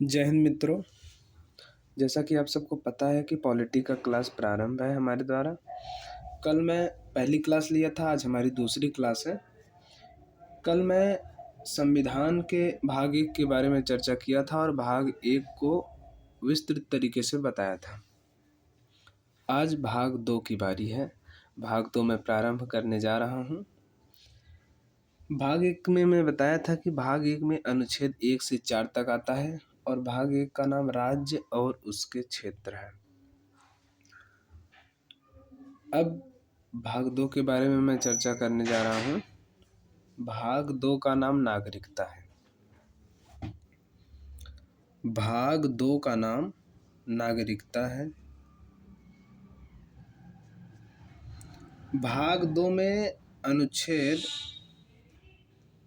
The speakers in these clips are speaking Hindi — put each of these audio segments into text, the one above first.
जय हिंद मित्रों। जैसा कि आप सबको पता है कि पॉलिटी का क्लास प्रारंभ है हमारे द्वारा। कल मैं पहली क्लास लिया था, आज हमारी दूसरी क्लास है। कल मैं संविधान के भाग 1 के बारे में चर्चा किया था और भाग 1 को विस्तृत तरीके से बताया था। आज भाग 2 की बारी है। भाग 2 मैं प्रारंभ करने जा रहा हूँ। भाग 1 में मैं बताया था कि भाग 1 में अनुच्छेद 1 से 4 तक आता है और भाग 1 का नाम राज्य और उसके क्षेत्र है। अब भाग 2 के बारे में मैं चर्चा करने जा रहा हूँ। भाग 2 का नाम नागरिकता है। भाग 2 का नाम नागरिकता है। भाग 2 में अनुच्छेद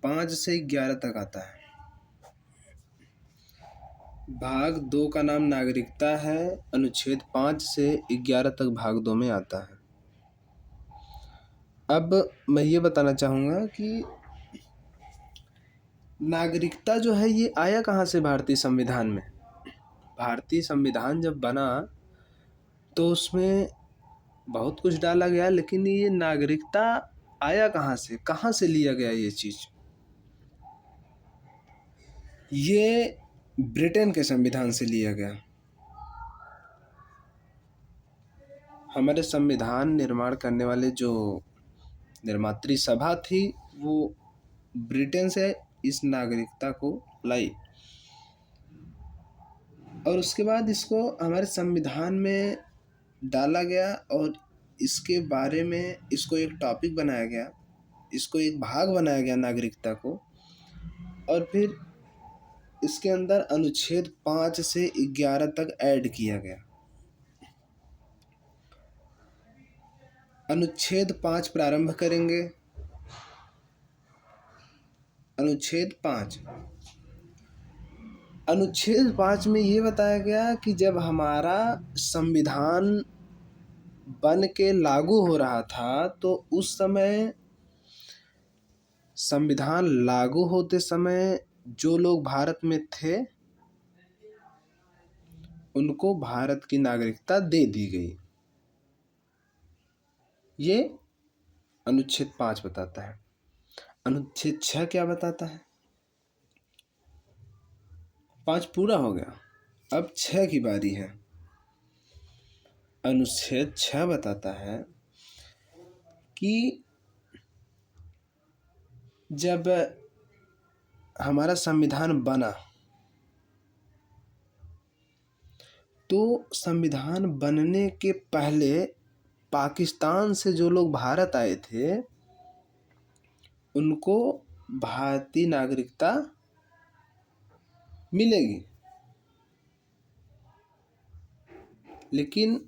5 से 11 तक आता है। भाग 2 का नाम नागरिकता है। अनुच्छेद 5 से 11 तक भाग 2 में आता है। अब मैं ये बताना चाहूँगा कि नागरिकता जो है ये आया कहाँ से भारतीय संविधान में। भारतीय संविधान जब बना तो उसमें बहुत कुछ डाला गया, लेकिन ये नागरिकता आया कहाँ से लिया गया ये चीज़। ये ब्रिटेन के संविधान से लिया गया। हमारे संविधान निर्माण करने वाले जो निर्मात्री सभा थी वो ब्रिटेन से इस नागरिकता को लाई और उसके बाद इसको हमारे संविधान में डाला गया और इसके बारे में इसको एक टॉपिक बनाया गया, इसको एक भाग बनाया गया नागरिकता को। और फिर इसके अंदर अनुच्छेद 5 से 11 तक ऐड किया गया। अनुच्छेद 5 प्रारंभ करेंगे। अनुच्छेद 5 में ये बताया गया कि जब हमारा संविधान बन के लागू हो रहा था तो उस समय संविधान लागू होते समय जो लोग भारत में थे उनको भारत की नागरिकता दे दी गई। ये अनुच्छेद 5 बताता है। अनुच्छेद 6 क्या बताता है? 5 पूरा हो गया, अब 6 की बारी है। अनुच्छेद 6 बताता है कि जब हमारा संविधान बना तो संविधान बनने के पहले पाकिस्तान से जो लोग भारत आए थे उनको भारतीय नागरिकता मिलेगी, लेकिन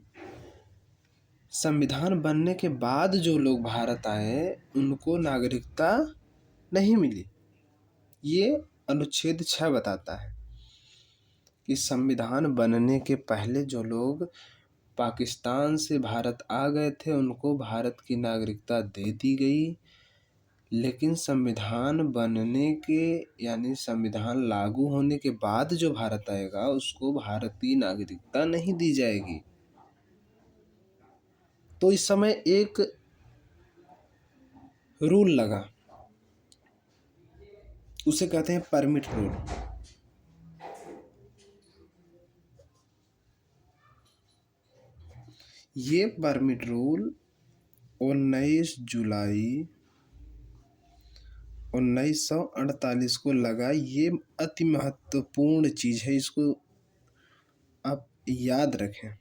संविधान बनने के बाद जो लोग भारत आए उनको नागरिकता नहीं मिली। ये अनुच्छेद 6 बताता है कि संविधान बनने के पहले जो लोग पाकिस्तान से भारत आ गए थे उनको भारत की नागरिकता दे दी गई, लेकिन संविधान बनने के यानी संविधान लागू होने के बाद जो भारत आएगा उसको भारतीय नागरिकता नहीं दी जाएगी। तो इस समय एक रूल लगा, उसे कहते हैं परमिट रूल। ये परमिट रूल 19 जुलाई 1948 को लगा। ये अति महत्वपूर्ण चीज़ है, इसको आप याद रखें।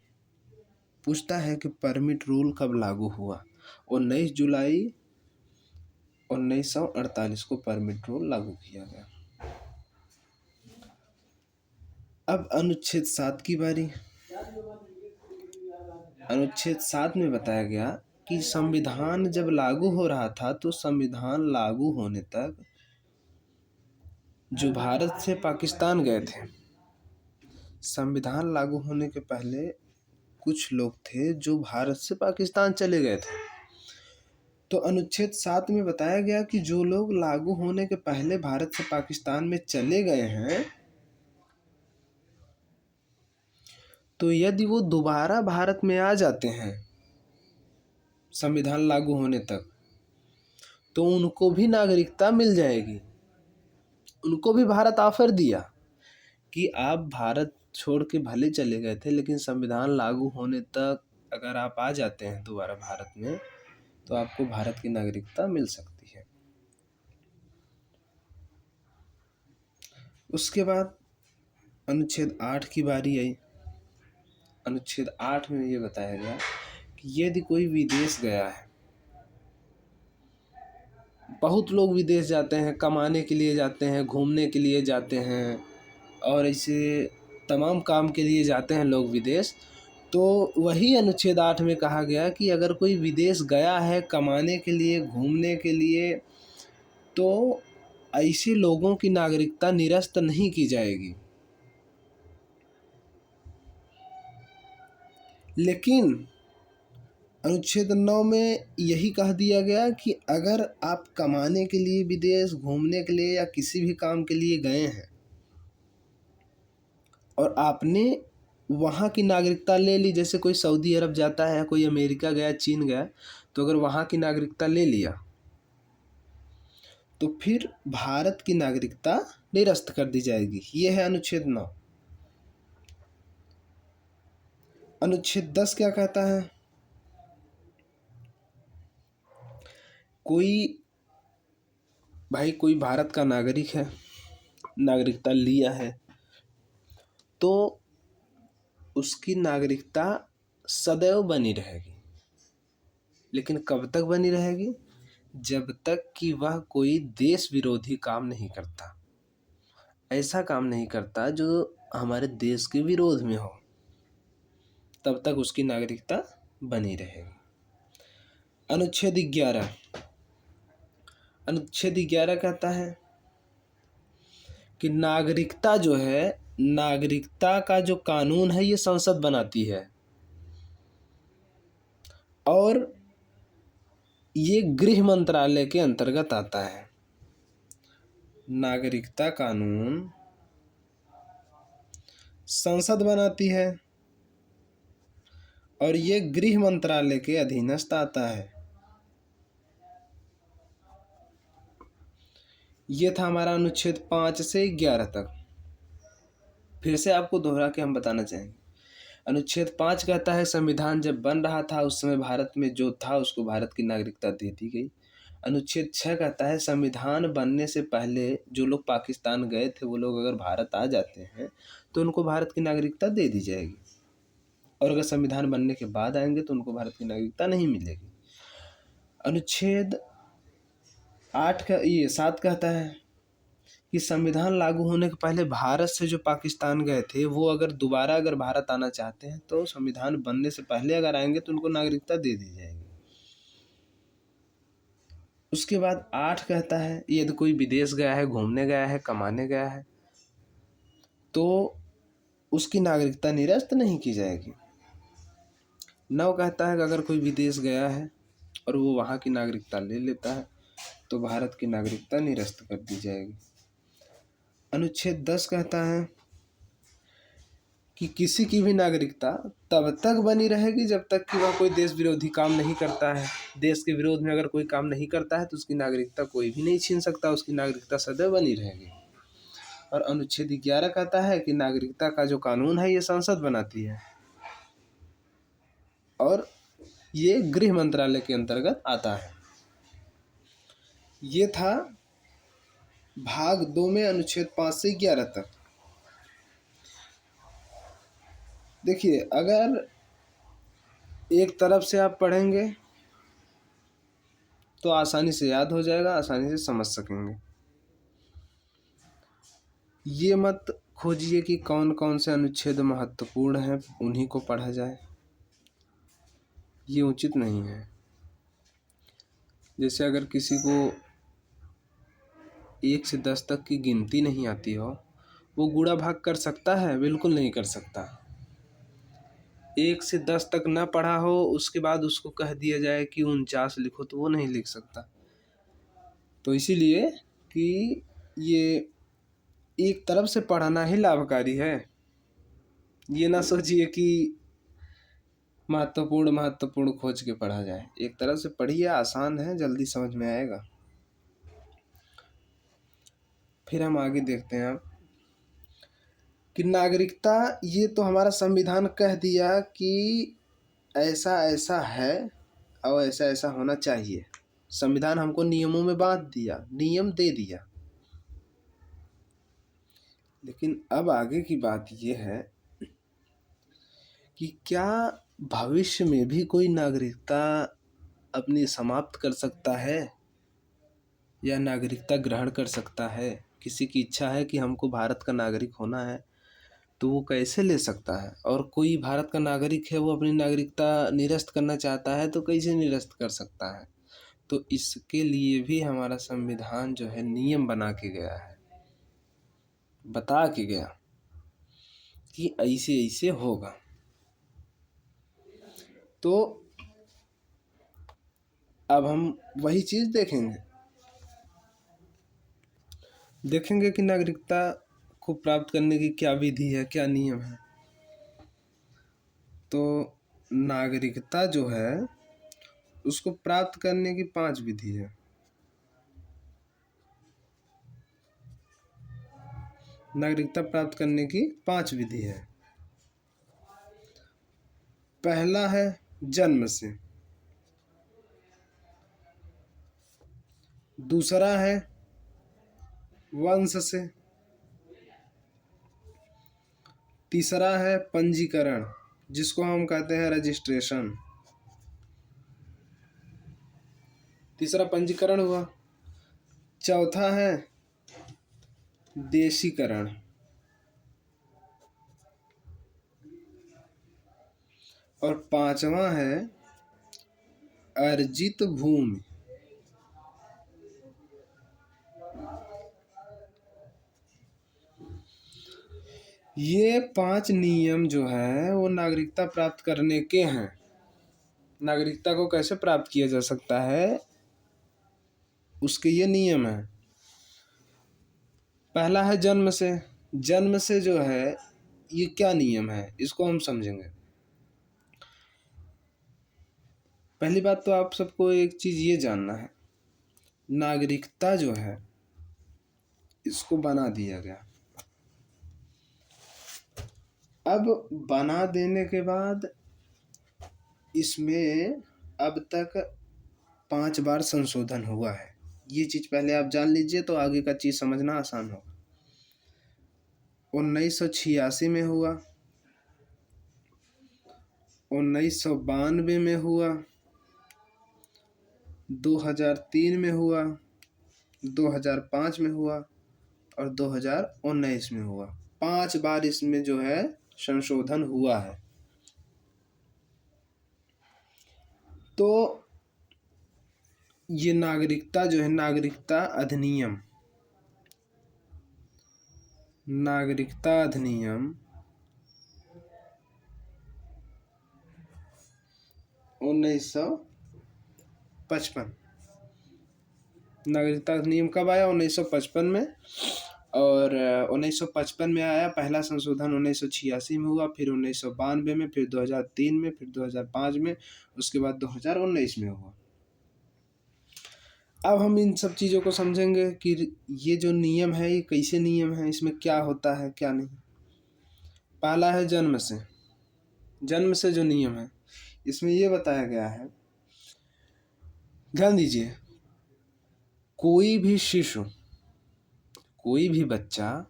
पूछता है कि परमिट रूल कब लागू हुआ। 19 जुलाई 1948 को परमिट रूल लागू किया गया। अब अनुच्छेद 7 की बारी। अनुच्छेद 7 में बताया गया कि संविधान जब लागू हो रहा था तो संविधान लागू होने तक जो भारत से पाकिस्तान गए थे, संविधान लागू होने के पहले कुछ लोग थे जो भारत से पाकिस्तान चले गए थे। तो अनुच्छेद 7 में बताया गया कि जो लोग लागू होने के पहले भारत से पाकिस्तान में चले गए हैं तो यदि वो दोबारा भारत में आ जाते हैं संविधान लागू होने तक, तो उनको भी नागरिकता मिल जाएगी। उनको भी भारत ऑफर दिया कि आप भारत छोड़ के भले चले गए थे, लेकिन संविधान लागू होने तक अगर आप आ जाते हैं दोबारा भारत में, तो आपको भारत की नागरिकता मिल सकती है। उसके बाद अनुच्छेद 8 की बारी आई। अनुच्छेद 8 में ये बताया गया कि यदि कोई विदेश गया है, बहुत लोग विदेश जाते हैं, कमाने के लिए जाते हैं, घूमने के लिए जाते हैं, और ऐसे तमाम काम के लिए जाते हैं लोग विदेश। तो वही अनुच्छेद 8 में कहा गया कि अगर कोई विदेश गया है कमाने के लिए, घूमने के लिए, तो ऐसे लोगों की नागरिकता निरस्त नहीं की जाएगी। लेकिन अनुच्छेद 9 में यही कह दिया गया कि अगर आप कमाने के लिए विदेश, घूमने के लिए या किसी भी काम के लिए गए हैं और आपने वहाँ की नागरिकता ले ली, जैसे कोई सऊदी अरब जाता है, कोई अमेरिका गया, चीन गया, तो अगर वहाँ की नागरिकता ले लिया तो फिर भारत की नागरिकता निरस्त कर दी जाएगी। ये है अनुच्छेद 9। अनुच्छेद 10 क्या कहता है? कोई भारत का नागरिक है, नागरिकता लिया है, तो उसकी नागरिकता सदैव बनी रहेगी। लेकिन कब तक बनी रहेगी? जब तक कि वह कोई देश विरोधी काम नहीं करता, ऐसा काम नहीं करता जो हमारे देश के विरोध में हो, तब तक उसकी नागरिकता बनी रहेगी। अनुच्छेद 11। अनुच्छेद 11 कहता है कि नागरिकता जो है, नागरिकता का जो कानून है ये संसद बनाती है, और ये गृह मंत्रालय के अंतर्गत आता है। नागरिकता कानून संसद बनाती है और ये गृह मंत्रालय के अधीनस्थ आता है। ये था हमारा अनुच्छेद 5 से 11 तक। फिर से आपको दोहरा के हम बताना चाहेंगे। अनुच्छेद 5 कहता है संविधान जब बन रहा था उस समय भारत में जो था उसको भारत की नागरिकता दे दी गई। अनुच्छेद 6 कहता है संविधान बनने से पहले जो लोग पाकिस्तान गए थे वो लोग अगर भारत आ जाते हैं तो उनको भारत की नागरिकता दे दी जाएगी, और अगर संविधान बनने के बाद आएंगे तो उनको भारत की नागरिकता नहीं मिलेगी। अनुच्छेद 7 कहता है कि संविधान लागू होने के पहले भारत से जो पाकिस्तान गए थे वो अगर दोबारा भारत आना चाहते हैं तो संविधान बनने से पहले अगर आएंगे तो उनको नागरिकता दे दी जाएगी। उसके बाद 8 कहता है यदि कोई विदेश गया है, घूमने गया है, कमाने गया है, तो उसकी नागरिकता निरस्त नहीं की जाएगी। 9 कहता है कि अगर कोई विदेश गया है और वो वहाँ की नागरिकता ले लेता है तो भारत की नागरिकता निरस्त कर दी जाएगी। अनुच्छेद 10 कहता है कि किसी की भी नागरिकता तब तक बनी रहेगी जब तक कि वह कोई देश विरोधी काम नहीं करता है। देश के विरोध में अगर कोई काम नहीं करता है तो उसकी नागरिकता कोई भी नहीं छीन सकता, उसकी नागरिकता सदैव बनी रहेगी। और अनुच्छेद 11 कहता है कि नागरिकता का जो कानून है ये संसद बनाती है और ये गृह मंत्रालय के अंतर्गत आता है। ये था भाग 2 में अनुच्छेद 5 से 11 तक। देखिए, अगर एक तरफ से आप पढ़ेंगे तो आसानी से याद हो जाएगा, आसानी से समझ सकेंगे। ये मत खोजिए कि कौन कौन से अनुच्छेद महत्वपूर्ण हैं उन्हीं को पढ़ा जाए, ये उचित नहीं है। जैसे अगर किसी को 1 से 10 तक की गिनती नहीं आती हो, वो गुणा भाग कर सकता है? बिल्कुल नहीं कर सकता। 1 से 10 तक ना पढ़ा हो उसके बाद उसको कह दिया जाए कि 49 लिखो तो वो नहीं लिख सकता। तो इसीलिए कि ये एक तरफ से पढ़ना ही लाभकारी है। ये ना सोचिए कि महत्वपूर्ण महत्वपूर्ण खोज के पढ़ा जाए, एक तरह से पढ़िए, आसान है, जल्दी समझ में आएगा। फिर हम आगे देखते हैं अब कि नागरिकता, ये तो हमारा संविधान कह दिया कि ऐसा ऐसा है और ऐसा ऐसा होना चाहिए। संविधान हमको नियमों में बांध दिया, नियम दे दिया। लेकिन अब आगे की बात ये है कि क्या भविष्य में भी कोई नागरिकता अपनी समाप्त कर सकता है या नागरिकता ग्रहण कर सकता है? किसी की इच्छा है कि हमको भारत का नागरिक होना है, तो वो कैसे ले सकता है? और कोई भारत का नागरिक है, वो अपनी नागरिकता निरस्त करना चाहता है, तो कैसे निरस्त कर सकता है? तो इसके लिए भी हमारा संविधान जो है नियम बना के गया है, बता के गया कि ऐसे ऐसे होगा। तो अब हम वही चीज़ देखेंगे कि नागरिकता को प्राप्त करने की क्या विधि है, क्या नियम है। तो नागरिकता जो है उसको प्राप्त करने की 5 विधि है। नागरिकता प्राप्त करने की 5 विधि है। पहला है जन्म से, दूसरा है वंश से, तीसरा है पंजीकरण, जिसको हम कहते हैं रजिस्ट्रेशन। तीसरा पंजीकरण हुआ। चौथा है देशीकरण। और पांचवा है अर्जित भूमि। ये 5 नियम जो है वो नागरिकता प्राप्त करने के हैं। नागरिकता को कैसे प्राप्त किया जा सकता है, उसके ये नियम हैं। पहला है जन्म से। जन्म से जो है ये क्या नियम है, इसको हम समझेंगे। पहली बात तो आप सबको एक चीज़ ये जानना है, नागरिकता जो है इसको बना दिया गया। अब बना देने के बाद इसमें अब तक 5 बार संशोधन हुआ है। ये चीज़ पहले आप जान लीजिए तो आगे का चीज़ समझना आसान होगा। 1986 में हुआ, 1992 में हुआ, 2003 में हुआ, 2005 में हुआ और 2019 में हुआ। 5 बार इसमें जो है संशोधन हुआ है। तो ये नागरिकता जो है, नागरिकता अधिनियम 1955। नागरिकता अधिनियम कब आया? 1955 में। और 1955 में आया। पहला संशोधन 1986 में हुआ, फिर 1992 में, फिर 2003 में, फिर 2005 में, उसके बाद 2019 में हुआ। अब हम इन सब चीज़ों को समझेंगे कि ये जो नियम है ये कैसे नियम है, इसमें क्या होता है क्या नहीं। पहला है जन्म से। जन्म से जो नियम है इसमें ये बताया गया है, ध्यान दीजिए, कोई भी शिशु, कोई भी बच्चा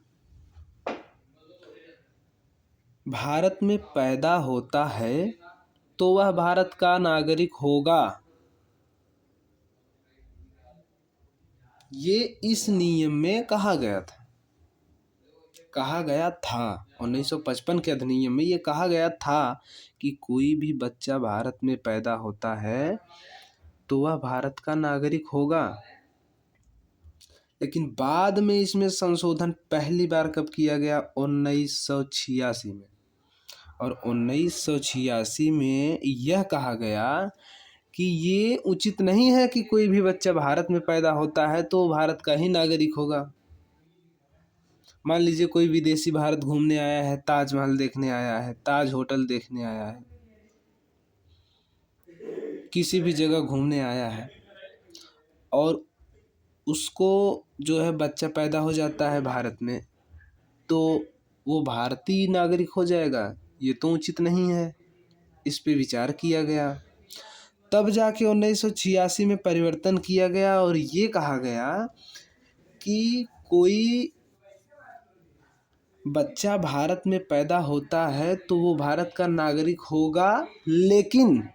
भारत में पैदा होता है तो वह भारत का नागरिक होगा। ये इस नियम में कहा गया था। 1955 के अधिनियम में ये कहा गया था कि कोई भी बच्चा भारत में पैदा होता है तो वह भारत का नागरिक होगा। लेकिन बाद में इसमें संशोधन पहली बार कब किया गया? 1986 में। और 1986 में यह कहा गया कि ये उचित नहीं है कि कोई भी बच्चा भारत में पैदा होता है तो भारत का ही नागरिक होगा। मान लीजिए कोई विदेशी भारत घूमने आया है, ताजमहल देखने आया है, ताज होटल देखने आया है, किसी भी जगह घूमने आया है, और उसको जो है बच्चा पैदा हो जाता है भारत में, तो वो भारतीय नागरिक हो जाएगा? ये तो उचित नहीं है। इस पे विचार किया गया, तब जाके 1986 में परिवर्तन किया गया और ये कहा गया कि कोई बच्चा भारत में पैदा होता है तो वो भारत का नागरिक होगा, लेकिन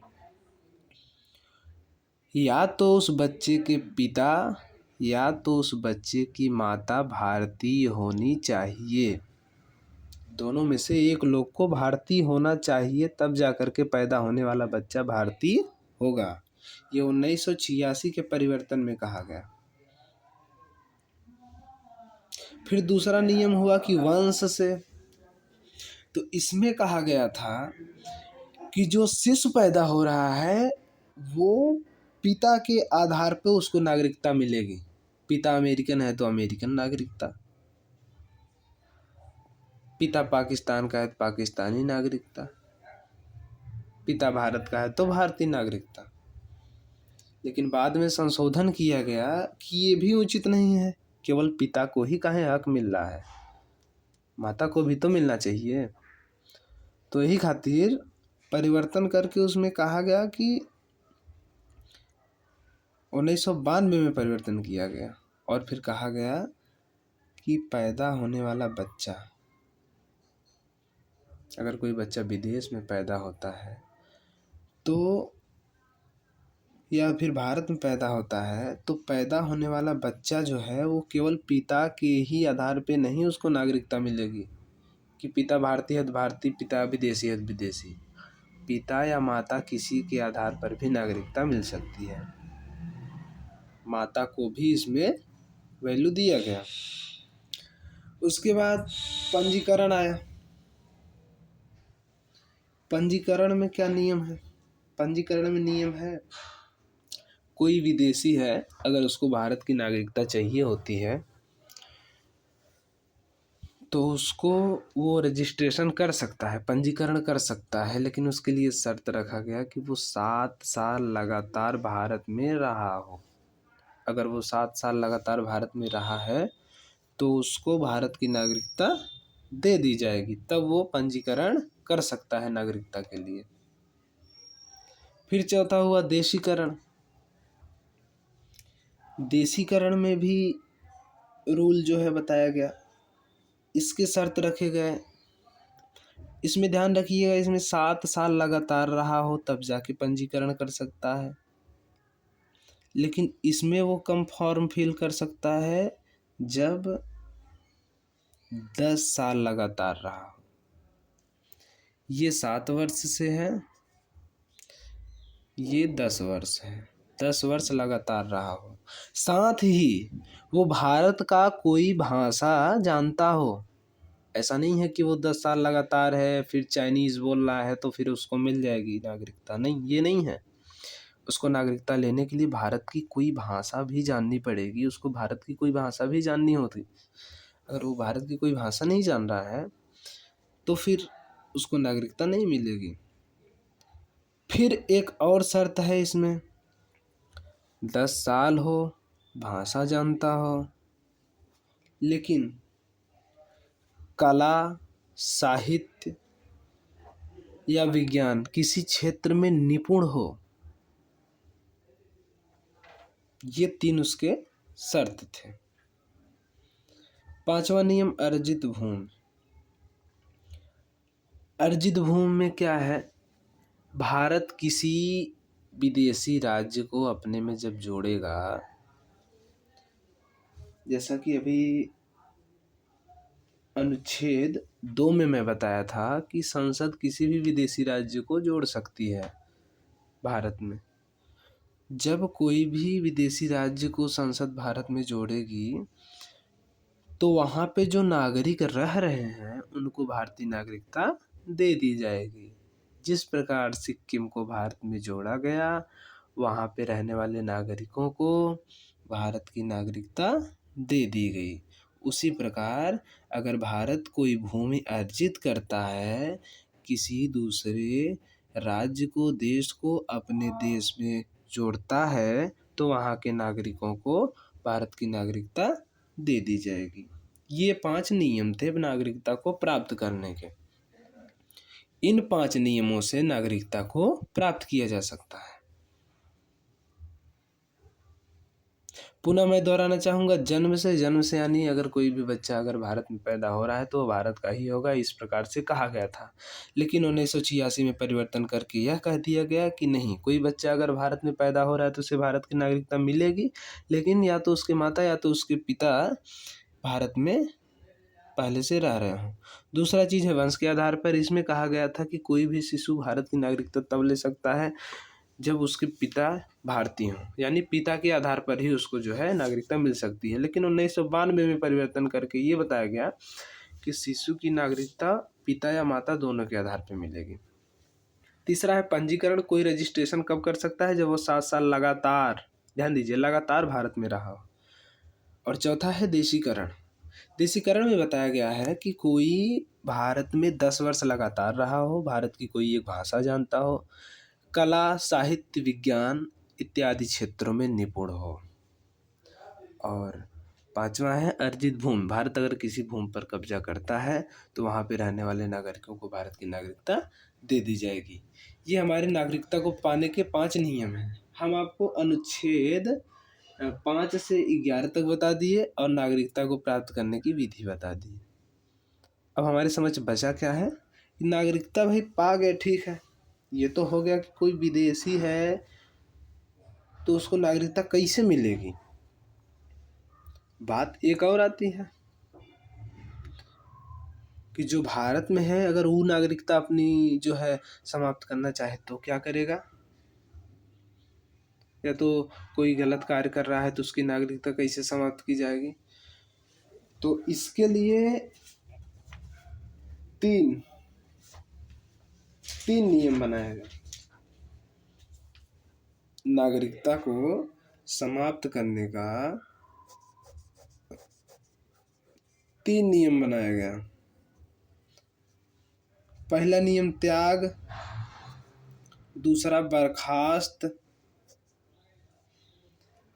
या तो उस बच्चे के पिता या तो उस बच्चे की माता भारतीय होनी चाहिए। दोनों में से एक लोग को भारतीय होना चाहिए, तब जाकर के पैदा होने वाला बच्चा भारतीय होगा। ये 1986 के परिवर्तन में कहा गया। फिर दूसरा नियम हुआ कि वंश से, तो इसमें कहा गया था कि जो शिशु पैदा हो रहा है वो पिता के आधार पर उसको नागरिकता मिलेगी। पिता अमेरिकन है तो अमेरिकन नागरिकता, पिता पाकिस्तान का है तो पाकिस्तानी नागरिकता, पिता भारत का है तो भारतीय नागरिकता। लेकिन बाद में संशोधन किया गया कि ये भी उचित नहीं है, केवल पिता को ही काहे हक मिल रहा है, माता को भी तो मिलना चाहिए। तो यही खातिर परिवर्तन करके उसमें कहा गया कि 1992 में परिवर्तन किया गया, और फिर कहा गया कि पैदा होने वाला बच्चा, अगर कोई बच्चा विदेश में पैदा होता है तो, या फिर भारत में पैदा होता है, तो पैदा होने वाला बच्चा जो है वो केवल पिता के ही आधार पे नहीं उसको नागरिकता मिलेगी कि पिता भारतीय है तो भारतीय, पिता विदेशी है तो विदेशी। पिता या माता किसी के आधार पर भी नागरिकता मिल सकती है। माता को भी इसमें वैल्यू दिया गया। उसके बाद पंजीकरण आया। पंजीकरण में क्या नियम है? पंजीकरण में नियम है, कोई विदेशी है अगर उसको भारत की नागरिकता चाहिए होती है तो उसको वो रजिस्ट्रेशन कर सकता है, पंजीकरण कर सकता है, लेकिन उसके लिए शर्त रखा गया कि वो 7 साल लगातार भारत में रहा हो। अगर वो 7 साल लगातार भारत में रहा है तो उसको भारत की नागरिकता दे दी जाएगी, तब वो पंजीकरण कर सकता है नागरिकता के लिए। फिर चौथा हुआ देशीकरण। देशीकरण में भी रूल जो है बताया गया, इसके शर्त रखे गए। इसमें ध्यान रखिएगा, इसमें 7 साल लगातार रहा हो तब जाके पंजीकरण कर सकता है, लेकिन इसमें वो कम फॉर्म फिल कर सकता है जब 10 साल लगातार रहा हो। ये 7 वर्ष से है, ये 10 वर्ष है, 10 वर्ष लगातार रहा हो, साथ ही वो भारत का कोई भाषा जानता हो। ऐसा नहीं है कि वो 10 साल लगातार है फिर चाइनीज़ बोल रहा है तो फिर उसको मिल जाएगी नागरिकता, नहीं, ये नहीं है। उसको नागरिकता लेने के लिए भारत की कोई भाषा भी जाननी पड़ेगी, उसको भारत की कोई भाषा भी जाननी होती। अगर वो भारत की कोई भाषा नहीं जान रहा है तो फिर उसको नागरिकता नहीं मिलेगी। फिर एक और शर्त है इसमें, 10 साल हो, भाषा जानता हो, लेकिन कला, साहित्य या विज्ञान किसी क्षेत्र में निपुण हो। ये 3 उसके शर्त थे। 5वां नियम अर्जित भूमि। अर्जित भूमि में क्या है, भारत किसी विदेशी राज्य को अपने में जब जोड़ेगा, जैसा कि अभी अनुच्छेद 2 में मैं बताया था कि संसद किसी भी विदेशी राज्य को जोड़ सकती है भारत में। जब कोई भी विदेशी राज्य को संसद भारत में जोड़ेगी तो वहाँ पे जो नागरिक रह रहे हैं उनको भारतीय नागरिकता दे दी जाएगी। जिस प्रकार सिक्किम को भारत में जोड़ा गया, वहाँ पे रहने वाले नागरिकों को भारत की नागरिकता दे दी गई। उसी प्रकार अगर भारत कोई भूमि अर्जित करता है, किसी दूसरे राज्य को, देश को अपने देश में जोड़ता है, तो वहाँ के नागरिकों को भारत की नागरिकता दे दी जाएगी। ये 5 नियम थे नागरिकता को प्राप्त करने के। इन 5 नियमों से नागरिकता को प्राप्त किया जा सकता है। पुनः मैं दोहराना चाहूँगा, जन्म से यानी अगर कोई भी बच्चा अगर भारत में पैदा हो रहा है तो वो भारत का ही होगा, इस प्रकार से कहा गया था। लेकिन 1986 में परिवर्तन करके यह कह दिया गया कि नहीं, कोई बच्चा अगर भारत में पैदा हो रहा है तो उसे भारत की नागरिकता मिलेगी, लेकिन या तो उसके माता या तो उसके पिता भारत में पहले से रह रहे हों। दूसरा चीज़ है वंश के आधार पर। इसमें कहा गया था कि कोई भी शिशु भारत की नागरिकता तब ले सकता है जब उसके पिता भारतीय हों, यानी पिता के आधार पर ही उसको जो है नागरिकता मिल सकती है। लेकिन 1992 में परिवर्तन करके ये बताया गया कि शिशु की नागरिकता पिता या माता दोनों के आधार पर मिलेगी। तीसरा है पंजीकरण। कोई रजिस्ट्रेशन कब कर सकता है? जब वो 7 साल लगातार, ध्यान दीजिए, लगातार भारत में रहा हो। और चौथा है देशीकरण। देशीकरण में बताया गया है कि कोई भारत में 10 वर्ष लगातार रहा हो, भारत की कोई एक भाषा जानता हो, कला, साहित्य, विज्ञान इत्यादि क्षेत्रों में निपुण हो। और पांचवा है अर्जित भूमि। भारत अगर किसी भूमि पर कब्जा करता है तो वहाँ पे रहने वाले नागरिकों को भारत की नागरिकता दे दी जाएगी। ये हमारे नागरिकता को पाने के 5 नियम हैं। हम आपको अनुच्छेद 5 से 11 तक बता दिए और नागरिकता को प्राप्त करने की विधि बता दी। अब हमारे समझ बचा क्या है? नागरिकता भाई पा गए, ठीक है, ये तो हो गया कि कोई विदेशी है तो उसको नागरिकता कैसे मिलेगी। बात एक और आती है कि जो भारत में है अगर वो नागरिकता अपनी जो है समाप्त करना चाहे तो क्या करेगा? या तो कोई गलत कार्य कर रहा है तो उसकी नागरिकता कैसे समाप्त की जाएगी? तो इसके लिए तीन नियम बनाए गए। नागरिकता को समाप्त करने का 3 नियम बनाया गया। पहला नियम त्याग, दूसरा बर्खास्त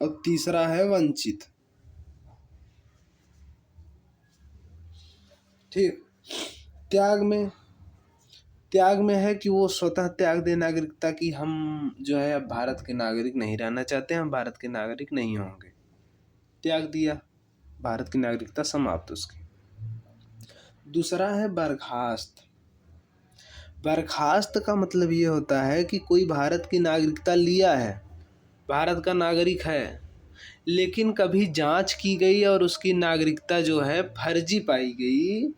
और तीसरा है वंचित। ठीक। त्याग में है कि वो स्वतः त्याग दे नागरिकता की, हम जो है अब भारत के नागरिक नहीं रहना चाहते, हम भारत के नागरिक नहीं होंगे। त्याग दिया, भारत की नागरिकता समाप्त उसकी। दूसरा है बर्खास्त। बर्खास्त का मतलब ये होता है कि कोई भारत की नागरिकता लिया है, भारत का नागरिक है, लेकिन कभी जांच की गई और उसकी नागरिकता जो है फर्जी पाई गई।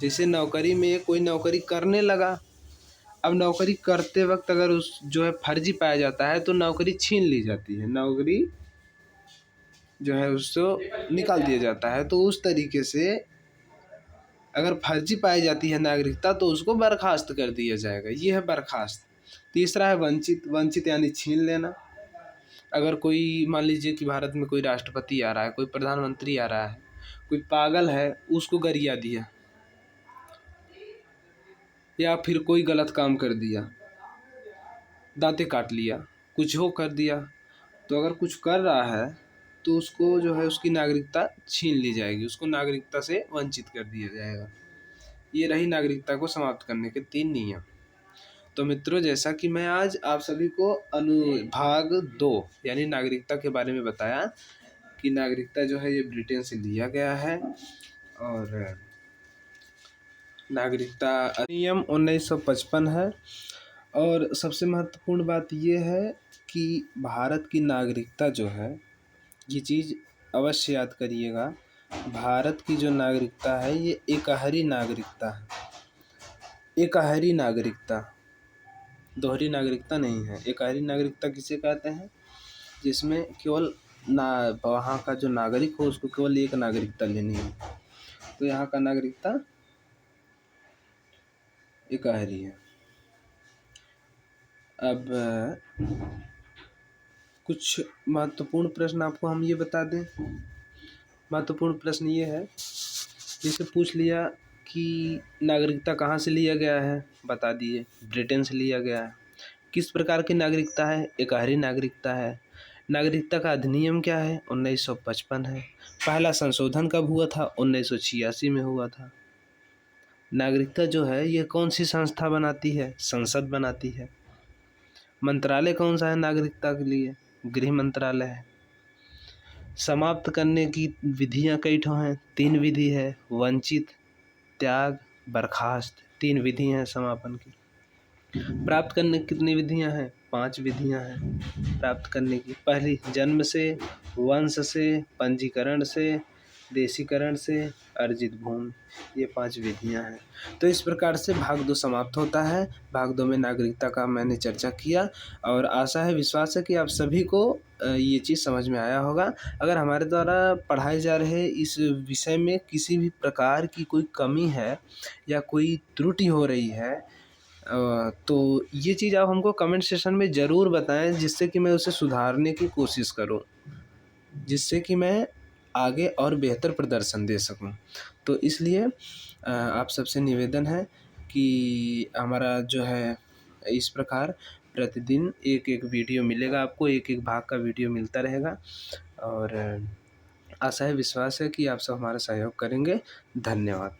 जैसे नौकरी में कोई नौकरी करने लगा, अब नौकरी करते वक्त अगर उस जो है फर्जी पाया जाता है तो नौकरी छीन ली जाती है, नौकरी जो है उसको निकाल दिया जाता है। तो उस तरीके से अगर फर्जी पाई जाती है नागरिकता तो उसको बर्खास्त कर दिया जाएगा। ये है बर्खास्त। तीसरा है वंचित। वंचित यानी छीन लेना। अगर कोई मान लीजिए कि भारत में कोई राष्ट्रपति आ रहा है, कोई प्रधानमंत्री आ रहा है, कोई पागल है, उसको गरिया दिया या फिर कोई गलत काम कर दिया, दांते काट लिया, कुछ हो कर दिया, तो अगर कुछ कर रहा है तो उसको जो है उसकी नागरिकता छीन ली जाएगी, उसको नागरिकता से वंचित कर दिया जाएगा। ये रही नागरिकता को समाप्त करने के 3 नियम। तो मित्रों, जैसा कि मैं आज आप सभी को अनुभाग 2 यानी नागरिकता के बारे में बताया कि नागरिकता जो है ये ब्रिटेन से लिया गया है। और नागरिकता अधिनियम 1955 है। और सबसे महत्वपूर्ण बात ये है कि भारत की नागरिकता जो है, ये चीज़ अवश्य याद करिएगा, भारत की जो नागरिकता है ये एकहरी नागरिकता है। एकहरी नागरिकता, दोहरी नागरिकता नहीं है। एकहरी नागरिकता किसे कहते हैं? जिसमें केवल वहाँ का जो नागरिक हो उसको केवल एक नागरिकता लेनी है। तो यहाँ का नागरिकता एकहरी है। अब कुछ महत्वपूर्ण प्रश्न आपको हम ये बता दें महत्वपूर्ण प्रश्न ये है, जैसे पूछ लिया कि नागरिकता कहाँ से लिया गया है, बता दिए ब्रिटेन से लिया गया है। किस प्रकार की नागरिकता है, एकहरी नागरिकता है। नागरिकता का अधिनियम क्या है, 1955 है। पहला संशोधन कब हुआ था, 1986 में हुआ था। नागरिकता जो है ये कौन सी संस्था बनाती है, संसद बनाती है। मंत्रालय कौन सा है नागरिकता के लिए, गृह मंत्रालय है। समाप्त करने की विधियां कई ठो हैं, 3 विधि है, वंचित, त्याग, बर्खास्त, 3 विधि हैं समापन की। प्राप्त करने की कितनी विधियां हैं, 5 विधियां हैं प्राप्त करने की। पहली जन्म से, वंश से, पंजीकरण से, देशीकरण से, अर्जित भूमि, ये 5 विधियां हैं। तो इस प्रकार से भाग 2 समाप्त होता है। भाग 2 में नागरिकता का मैंने चर्चा किया और आशा है, विश्वास है कि आप सभी को ये चीज़ समझ में आया होगा। अगर हमारे द्वारा पढ़ाए जा रहे इस विषय में किसी भी प्रकार की कोई कमी है या कोई त्रुटि हो रही है, तो ये चीज़ आप हमको कमेंट सेक्शन में ज़रूर बताएं, जिससे कि मैं उसे सुधारने की कोशिश करूं, जिससे कि मैं आगे और बेहतर प्रदर्शन दे सकूं। तो इसलिए आप सबसे निवेदन है कि हमारा जो है इस प्रकार प्रतिदिन एक एक वीडियो मिलेगा आपको, एक एक भाग का वीडियो मिलता रहेगा। और आशा है, विश्वास है कि आप सब हमारा सहयोग करेंगे। धन्यवाद।